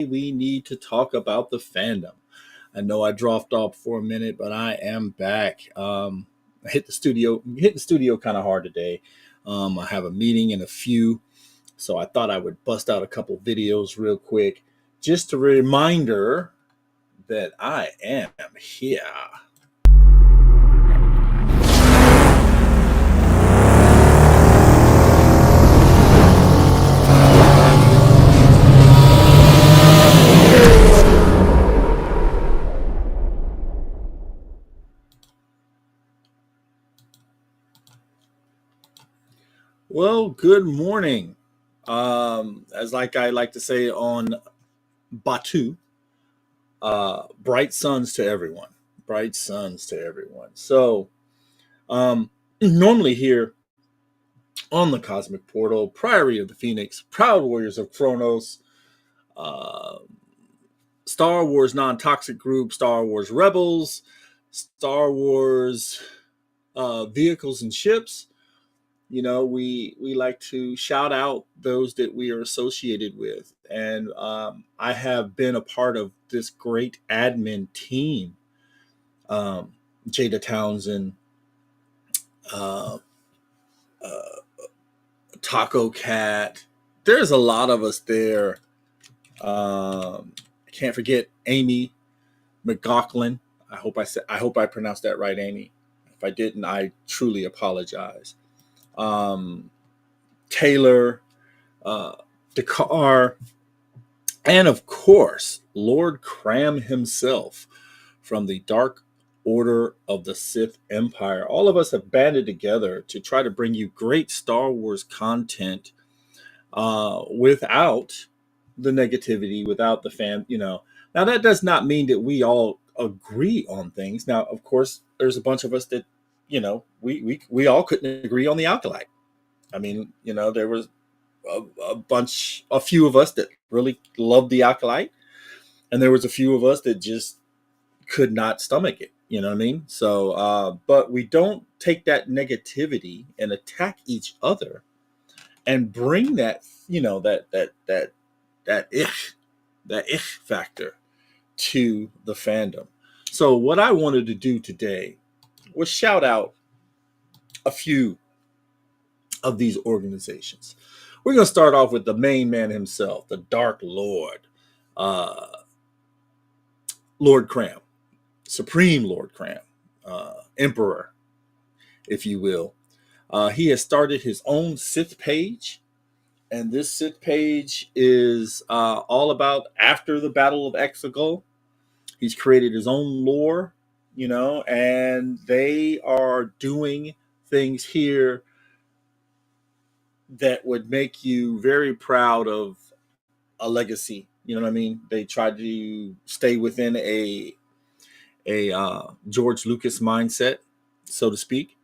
we need to talk about the fandom. I know I dropped off for a minute, but I am back. I hit the studio kind of hard today. I have a meeting in a few, so I thought I would bust out a couple videos real quick, just a reminder that I am here. Well, good morning. As like I like to say on Batu, bright suns to everyone. Bright suns to everyone. Um, normally here on the Cosmic Portal, Priory of the Phoenix, Proud Warriors of Kronos, uh, Star Wars Non Toxic Group, Star Wars Rebels, Star Wars Vehicles and Ships. We like to shout out those that we are associated with, and I have been a part of this great admin team. um, Jada Townsend, uh, uh, Taco Cat. There's a lot of us there. I can't forget Amy McLaughlin. I hope I pronounced that right, Amy. If I didn't, I truly apologize. Um, Taylor, uh, Dakar, and of course, Lord Cram himself from the Dark Order of the Sith Empire. All of us have banded together to try to bring you great Star Wars content without the negativity, without the fan. Now that does not mean that we all agree on things. Now, of course, there's a bunch of us that, we all couldn't agree on the Alkalite. I mean, there was a few of us that really loved the Acolyte, and there was a few of us that just could not stomach it. You know what I mean? So, but we don't take that negativity and attack each other and bring that, that ich factor to the fandom. So, what I wanted to do today was shout out a few of these organizations. We're going to start off with the main man himself, the Dark Lord, uh, Lord Cram, Supreme Lord Cram, Emperor, if you will. He has started his own Sith page, and this Sith page is all about after the Battle of Exegol. He's created his own lore, and they are doing things here that would make you very proud of a legacy. You know what I mean? They tried to stay within a George Lucas mindset, so to speak.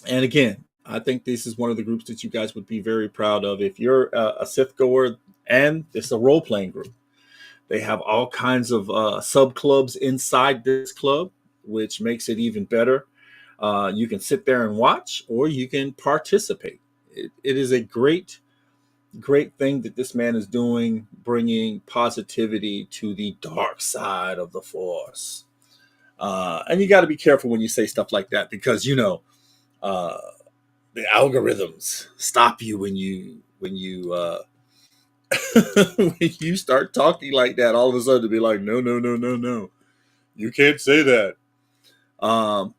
And again, I think this is one of the groups that you guys would be very proud of if you're a Sith goer, and it's a role playing group. They have all kinds of sub clubs inside this club, which makes it even better. You can sit there and watch, or you can participate. It is a great thing that this man is doing, bringing positivity to the dark side of the Force. And you got to be careful when you say stuff like that, because uh, the algorithms stop you when you when you start talking like that. All of a sudden, to be like, no, no, no, no, no, you can't say that.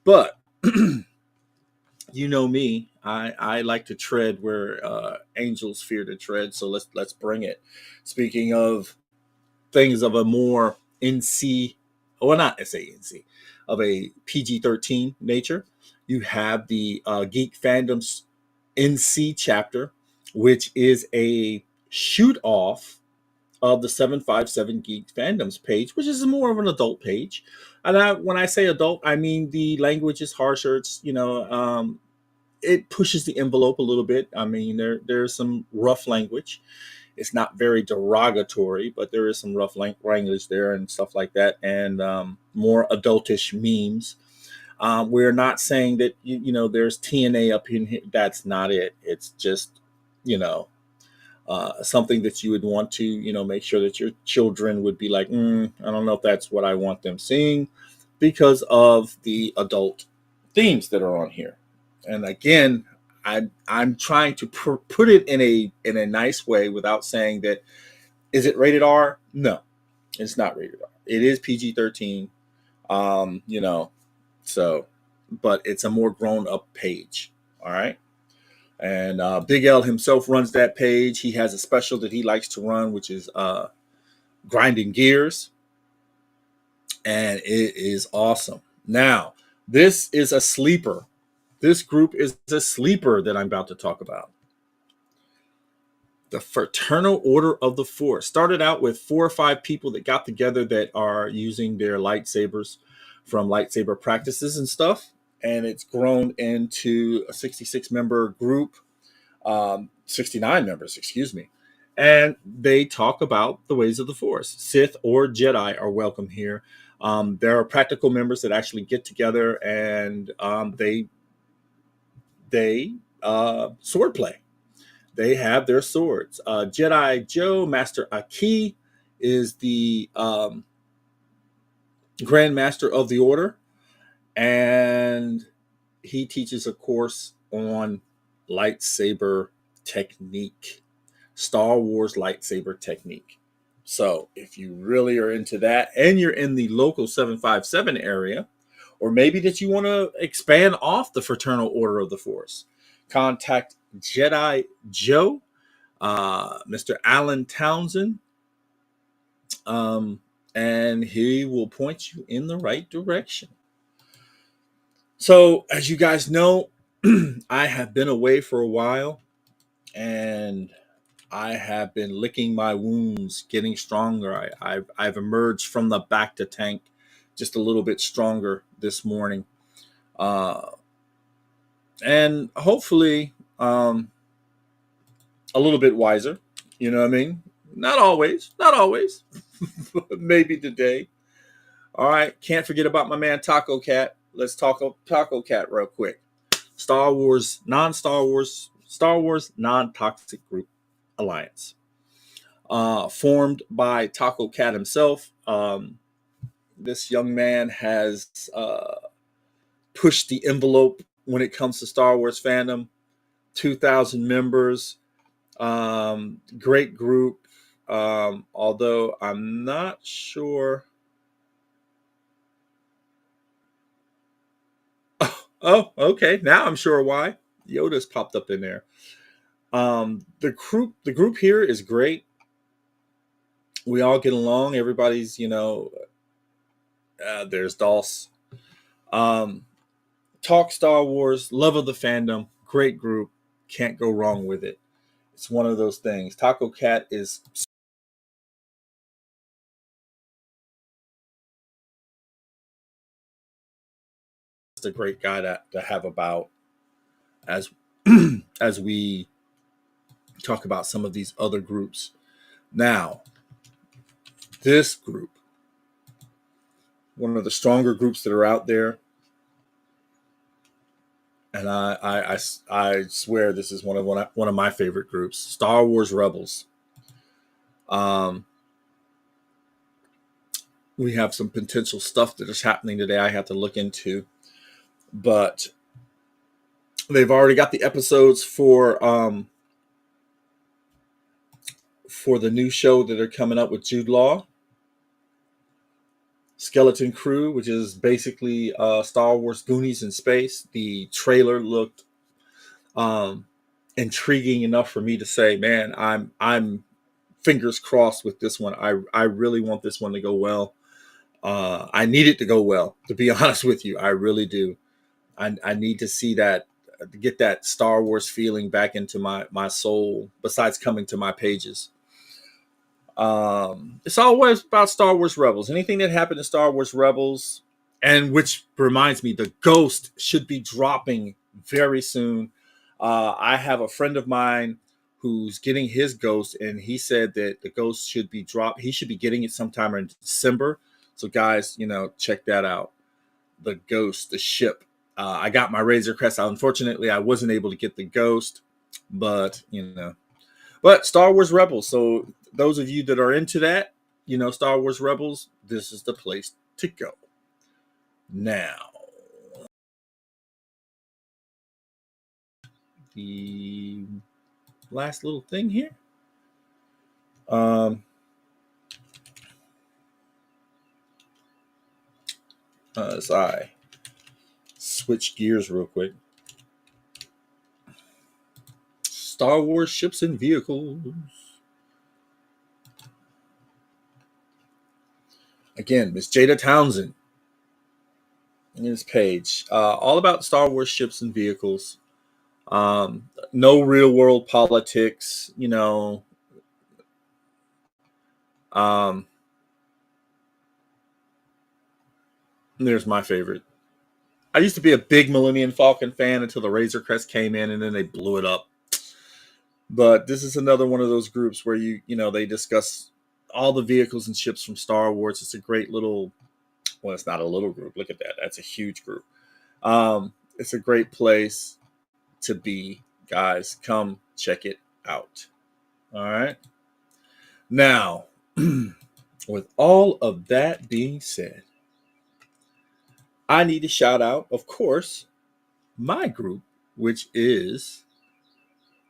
But you know me, I like to tread where angels fear to tread. So let's bring it. Speaking of things of a more NC, well, not SANC, of a PG-13 nature, you have the Geek Fandoms NC chapter, which is a shoot off of the 757 Geek Fandoms page, which is more of an adult page. And when I say adult, I mean the language is harsher. It pushes the envelope a little bit. I mean, there's some rough language. It's not very derogatory, but there is some rough language there and stuff like that, and more adultish memes. We're not saying that there's TNA up in here. That's not it. It's just you know something that you would want to, make sure that your children would be like, I don't know if that's what I want them seeing, because of the adult themes that are on here. And again, I'm trying to put it in a nice way without saying that, is it rated R? No, it's not rated R. It is PG-13. So, but it's a more grown up page. All right. And Big L himself runs that page. He has a special that he likes to run, which is Grinding Gears. And it is awesome. Now, this is a sleeper. This group is a sleeper that I'm about to talk about. The Fraternal Order of the Force started out with 4 or 5 people that got together that are using their lightsabers from lightsaber practices and stuff. And it's grown into a 66-member group, 69 members, excuse me. And they talk about the ways of the Force. Sith or Jedi are welcome here. There are practical members that actually get together and they swordplay. They have their swords. Jedi Joe, Master Aki, is the Grand Master of the Order, and he teaches a course on lightsaber technique, Star Wars lightsaber technique. So if you really are into that and you're in the local 757 area, or maybe that you want to expand off the Fraternal Order of the Force, contact Jedi Joe, Mr. Alan Townsend, and he will point you in the right direction. So, as you guys know, I have been away for a while, and I have been licking my wounds, getting stronger. I've emerged from the back to tank just a little bit stronger this morning. And hopefully a little bit wiser. You know what I mean? Not always, but maybe today. All right. Can't forget about my man Taco Cat. Let's talk Taco Cat real quick. Star Wars, non-toxic group alliance. Formed by Taco Cat himself. This young man has pushed the envelope when it comes to Star Wars fandom. 2,000 members. Great group. Although I'm not sure. Oh, okay. Now I'm sure why. Yoda's popped up in there. The group here is great. We all get along. Everybody's, there's Dulce. Talk Star Wars, love of the fandom, great group. Can't go wrong with it. It's one of those things. Taco Cat is a great guy to have about as as we talk about some of these other groups. Now, this group, one of the stronger groups that are out there, and I swear this is one of my favorite groups, Star Wars Rebels. We have some potential stuff that is happening today I have to look into, but they've already got the episodes for the new show that are coming up with Jude Law, Skeleton Crew, which is basically Star Wars Goonies in space. The trailer looked intriguing enough for me to say, man, I'm fingers crossed with this one. I really want this one to go well. I need it to go well, to be honest with you. I really do. I need to see that, get that Star Wars feeling back into my soul, besides coming to my pages. It's always about Star Wars Rebels. Anything that happened in Star Wars Rebels, and which reminds me, the Ghost should be dropping very soon. I have a friend of mine who's getting his Ghost, and he said that the Ghost should be dropped. He should be getting it sometime in December. So guys, check that out. The Ghost, the ship. I got my Razor Crest. Unfortunately, I wasn't able to get the Ghost, but But Star Wars Rebels. So those of you that are into that, Star Wars Rebels, this is the place to go. Now, the last little thing here. As I switch gears real quick. Star Wars ships and vehicles. Again, Miss Jada Townsend in this page. All about Star Wars ships and vehicles. No real world politics, There's my favorite. I used to be a big Millennium Falcon fan until the Razor Crest came in, and then they blew it up. But this is another one of those groups where they discuss all the vehicles and ships from Star Wars. It's a great little, well, it's not a little group. Look at that. That's a huge group. It's a great place to be, guys. Come check it out. All right. Now, with all of that being said, I need to shout out, of course, my group, which is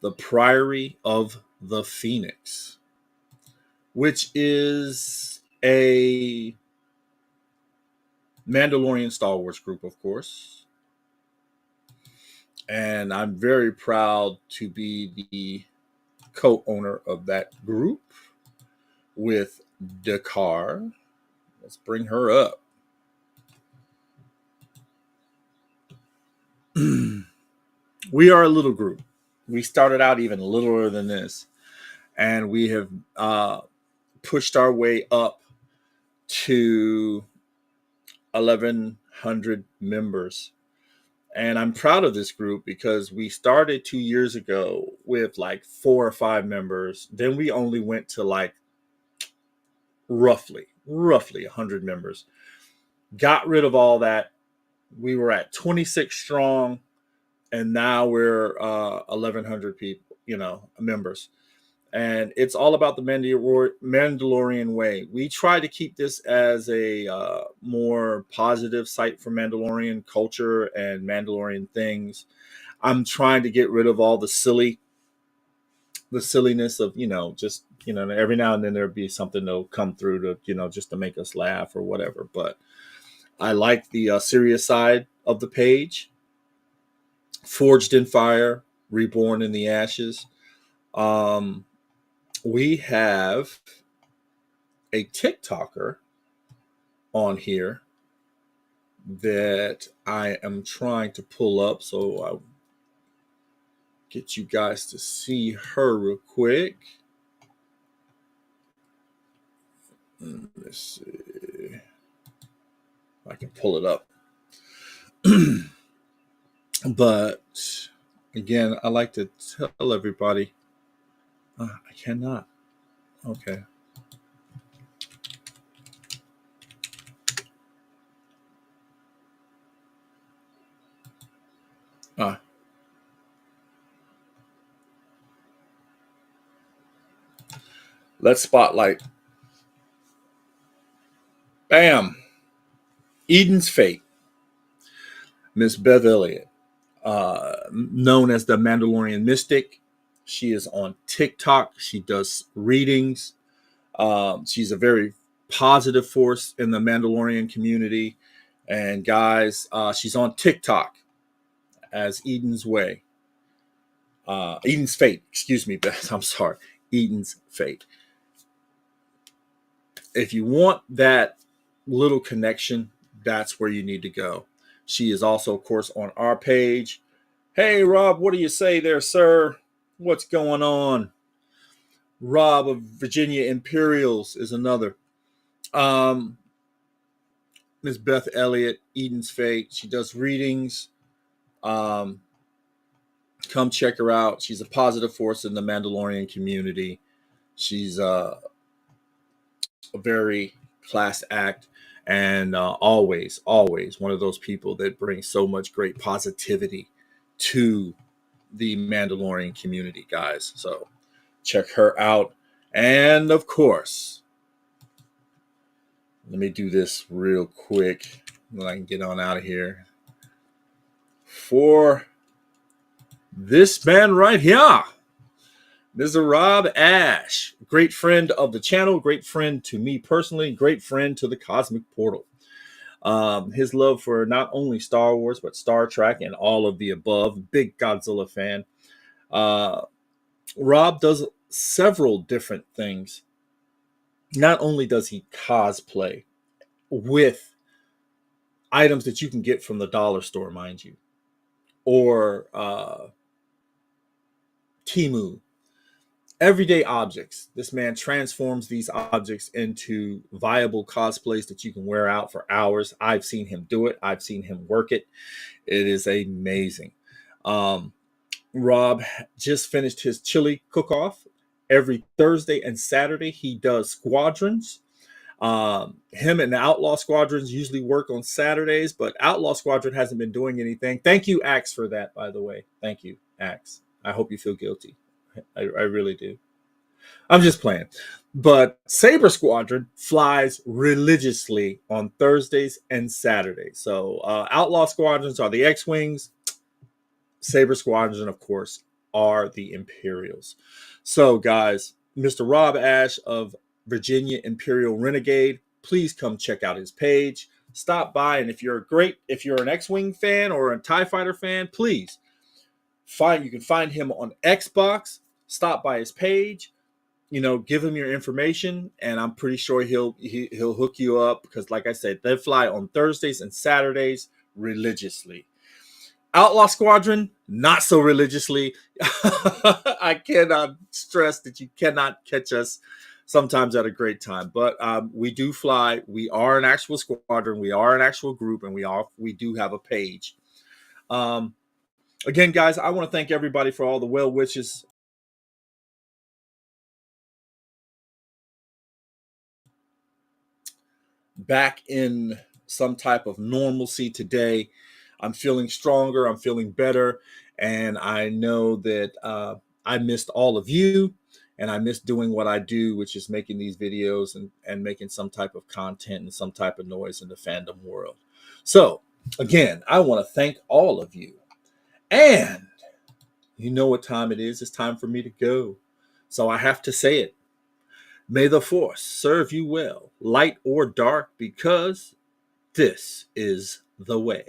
the Priory of the Phoenix, which is a Mandalorian Star Wars group, of course. And I'm very proud to be the co-owner of that group with Dakar. Let's bring her up. We are a little group. We started out even littler than this, and we have pushed our way up to 1,100 members. And I'm proud of this group because we started 2 years ago with like 4 or 5 members. Then we only went to like roughly 100 members. Got rid of all that. We were at 26 strong, and now we're 1,100 people, members. And it's all about the Mandalorian way. We try to keep this as a more positive site for Mandalorian culture and Mandalorian things. I'm trying to get rid of all the silliness of, just, every now and then there'll be something that'll come through to, just to make us laugh or whatever. But I like the serious side of the page. Forged in Fire, Reborn in the Ashes. We have a TikToker on here that I am trying to pull up, so I'll get you guys to see her real quick. Let's see if I can pull it up. But again, I like to tell everybody, I cannot. Okay. Let's spotlight. Bam. Eden's Fate. Miss Beth Elliott, known as the Mandalorian Mystic. She is on TikTok. She does readings. She's a very positive force in the Mandalorian community. And guys, she's on TikTok as Eden's Way. Eden's Fate. Excuse me, Beth. I'm sorry. Eden's Fate. If you want that little connection, that's where you need to go. She is also, of course, on our page. Hey, Rob, what do you say there, sir? What's going on? Rob of Virginia Imperials is another. Miss Beth Elliott, Eden's Fate. She does readings. Come check her out. She's a positive force in the Mandalorian community. She's a very class act, and always one of those people that brings so much great positivity to the Mandalorian community, guys. So Check her out. And of course, let me do this real quick so I can get on out of here. For this man right here, Mr. Rob Ash, great friend of the channel, great friend to me personally, great friend to the Cosmic Portal. His love for not only Star Wars, but Star Trek and all of the above. Big Godzilla fan. Rob does several different things. Not only does he cosplay with items that you can get from the dollar store, mind you, or Temu, everyday objects. This man transforms these objects into viable cosplays that you can wear out for hours. I've seen him do it. I've seen him work it. It is amazing. Rob just finished his chili cook-off. Every Thursday and Saturday, he does squadrons. Him and the Outlaw Squadrons usually work on Saturdays, but Outlaw Squadron hasn't been doing anything. Thank you, Axe, for that, by the way. Thank you, Axe. I hope you feel guilty. I really do. I'm just playing. But Saber Squadron flies religiously on Thursdays and Saturdays. So Outlaw Squadrons are the X-Wings. Saber Squadron, of course, are the Imperials. So, guys, Mr. Rob Ash of Virginia Imperial Renegade, please come check out his page. Stop by, and if you're an X-Wing fan or a TIE Fighter fan, please you can find him on Xbox. Stop by his page, give him your information, and I'm pretty sure he'll hook you up because, like I said, they fly on Thursdays and Saturdays religiously. Outlaw Squadron, not so religiously. I cannot stress that you cannot catch us sometimes at a great time, but we do fly. We are an actual squadron. We are an actual group, and we do have a page. Again, guys, I want to thank everybody for all the well wishes. Back in some type of normalcy today. I'm feeling stronger. I'm feeling better. And I know that I missed all of you. And I miss doing what I do, which is making these videos and making some type of content and some type of noise in the fandom world. So, again, I want to thank all of you. And you know what time it is. It's time for me to go. So I have to say it. May the Force serve you well, light or dark, because this is the way.